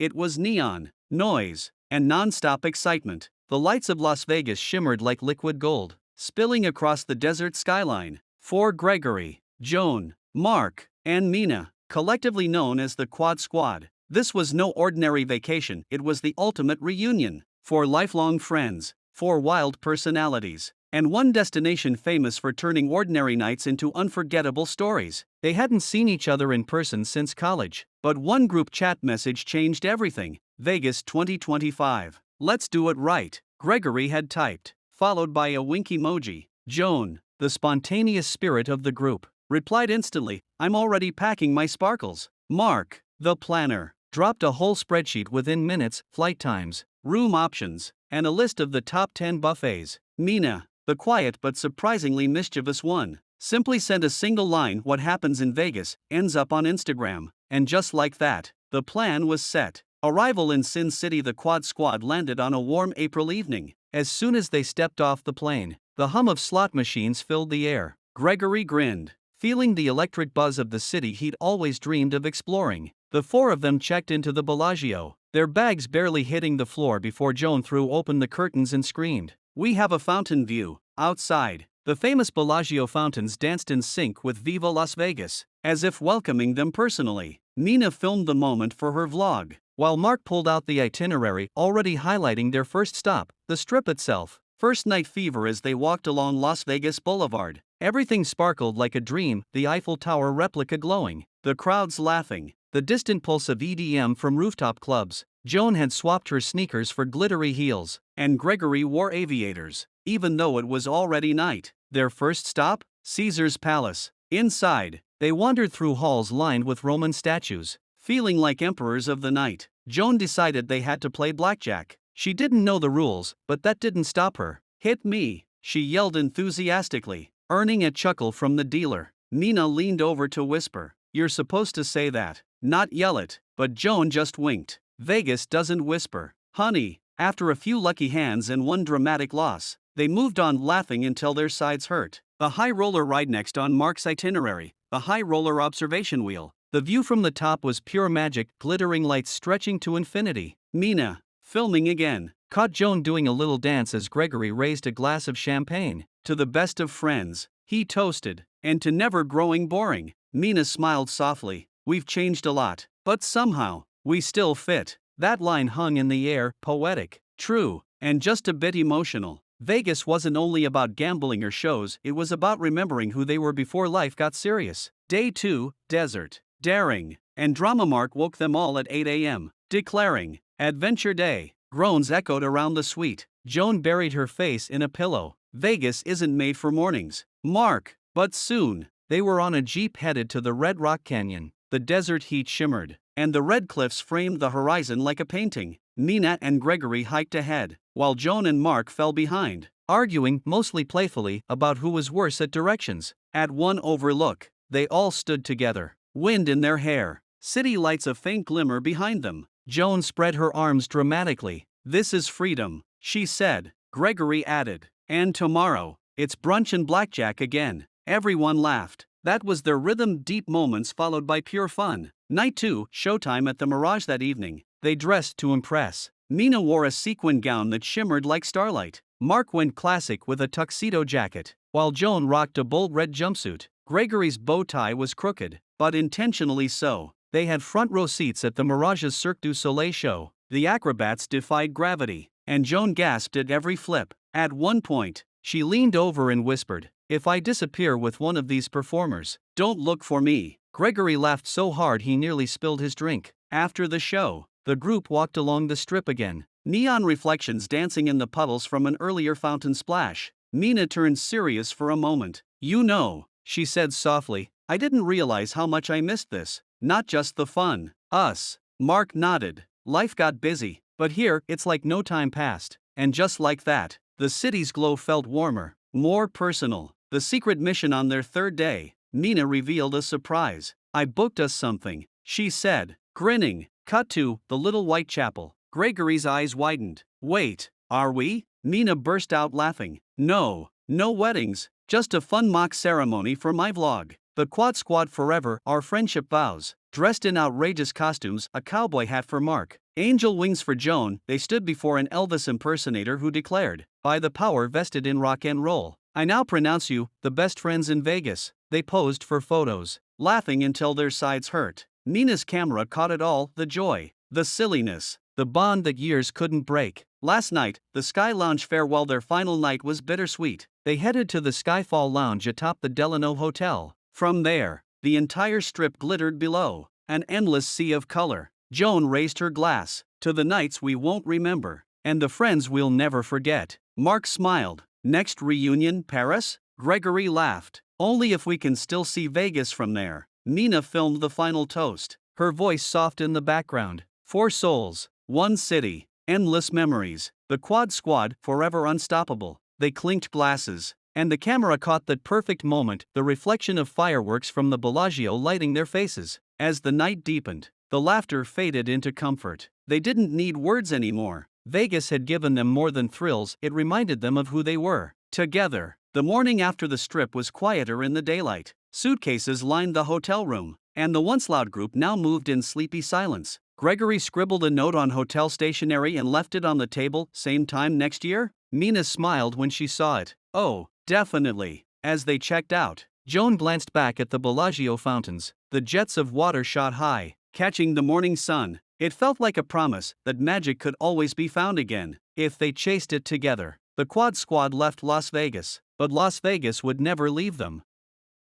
It was neon, noise, and non-stop excitement. The lights of Las Vegas shimmered like liquid gold, spilling across the desert skyline. For Gregory, Joan, Mark, and Mina, collectively known as the Quad Squad, this was no ordinary vacation, it was the ultimate reunion. For lifelong friends, for wild personalities, and one destination famous for turning ordinary nights into unforgettable stories. They hadn't seen each other in person since college, but one group chat message changed everything. Vegas 2025. Let's do it right, Gregory had typed, followed by a wink emoji. Joan, the spontaneous spirit of the group, replied instantly, I'm already packing my sparkles. Mark, the planner, dropped a whole spreadsheet within minutes, flight times, room options, and a list of the top 10 buffets. Mina, the quiet but surprisingly mischievous one, simply sent a single line, what happens in Vegas ends up on Instagram. And just like that, the plan was set. Arrival in Sin City. The Quad Squad landed on a warm April evening. As soon as they stepped off the plane, the hum of slot machines filled the air. Gregory grinned, feeling the electric buzz of the city he'd always dreamed of exploring. The four of them checked into the Bellagio, their bags barely hitting the floor before Joan threw open the curtains and screamed, we have a fountain view. Outside, the famous Bellagio fountains danced in sync with Viva Las Vegas, as if welcoming them personally. Mina filmed the moment for her vlog, while Mark pulled out the itinerary, already highlighting their first stop, the Strip itself. First night fever. As they walked along Las Vegas Boulevard, everything sparkled like a dream, the Eiffel Tower replica glowing, the crowds laughing, the distant pulse of EDM from rooftop clubs. Joan had swapped her sneakers for glittery heels, and Gregory wore aviators, even though it was already night. Their first stop? Caesar's Palace. Inside, they wandered through halls lined with Roman statues, feeling like emperors of the night. Joan decided they had to play blackjack. She didn't know the rules, but that didn't stop her. Hit me, she yelled enthusiastically, earning a chuckle from the dealer. Mina leaned over to whisper, you're supposed to say that, not yell it, but Joan just winked. Vegas doesn't whisper, honey. After a few lucky hands and one dramatic loss, they moved on laughing until their sides hurt. The high roller ride next on Mark's itinerary, the high roller observation wheel. The view from the top was pure magic, glittering lights stretching to infinity. Mina, filming again, caught Joan doing a little dance as Gregory raised a glass of champagne. To the best of friends, he toasted, and to never growing boring. Mina smiled softly, we've changed a lot, but somehow, we still fit. That line hung in the air, poetic, true, and just a bit emotional. Vegas wasn't only about gambling or shows, it was about remembering who they were before life got serious. Day 2, desert, daring, and drama. Mark woke them all at 8 a.m., declaring, Adventure Day. Groans echoed around the suite. Joan buried her face in a pillow. Vegas isn't made for mornings, Mark. But soon, they were on a jeep headed to the Red Rock Canyon. The desert heat shimmered, and the red cliffs framed the horizon like a painting. Mina and Gregory hiked ahead, while Joan and Mark fell behind, arguing, mostly playfully, about who was worse at directions. At one overlook, they all stood together, wind in their hair, city lights a faint glimmer behind them. Joan spread her arms dramatically. This is freedom, she said. Gregory added, and tomorrow, it's brunch and blackjack again. Everyone laughed. That was their rhythm. Deep moments followed by pure fun. Night 2, showtime at the Mirage. That evening, they dressed to impress. Mina wore a sequin gown that shimmered like starlight. Mark went classic with a tuxedo jacket, while Joan rocked a bold red jumpsuit. Gregory's bow tie was crooked, but intentionally so. They had front row seats at the Mirage's Cirque du Soleil show. The acrobats defied gravity, and Joan gasped at every flip. At one point, she leaned over and whispered, if I disappear with one of these performers, don't look for me. Gregory laughed so hard he nearly spilled his drink. After the show, the group walked along the Strip again, neon reflections dancing in the puddles from an earlier fountain splash. Mina turned serious for a moment. You know, she said softly, I didn't realize how much I missed this. Not just the fun. Us. Mark nodded. Life got busy, but here, it's like no time passed. And just like that, the city's glow felt warmer, more personal. The secret mission. On their third day, Mina revealed a surprise. I booked us something, she said, grinning. Cut to the little white chapel. Gregory's eyes widened. Wait, are we? Mina burst out laughing. No weddings, just a fun mock ceremony for my vlog. The Quad Squad forever, our friendship vows. Dressed in outrageous costumes, a cowboy hat for Mark, angel wings for Joan, they stood before an Elvis impersonator who declared, "By the power vested in rock and roll, I now pronounce you the best friends in Vegas." They posed for photos, laughing until their sides hurt. Mina's camera caught it all, the joy, the silliness, the bond that years couldn't break. Last night, the Sky Lounge farewell, their final night, was bittersweet. They headed to the Skyfall Lounge atop the Delano Hotel. From there, the entire strip glittered below, an endless sea of color. Joan raised her glass to the nights we won't remember, and the friends we'll never forget. Mark smiled. Next reunion, Paris? Gregory laughed. Only if we can still see Vegas from there. Mina filmed the final toast, her voice soft in the background. 4 souls, 1 city, endless memories. The Quad Squad, forever unstoppable. They clinked glasses, and the camera caught that perfect moment, the reflection of fireworks from the Bellagio lighting their faces. As the night deepened, the laughter faded into comfort. They didn't need words anymore. Vegas had given them more than thrills, it reminded them of who they were. Together. The morning after the strip was quieter in the daylight. Suitcases lined the hotel room, and the once loud group now moved in sleepy silence. Gregory scribbled a note on hotel stationery and left it on the table. Same time next year? Mina smiled when she saw it. Oh, definitely. As they checked out, Joan glanced back at the Bellagio fountains. The jets of water shot high, catching the morning sun. It felt like a promise that magic could always be found again, if they chased it together. The Quad Squad left Las Vegas, but Las Vegas would never leave them.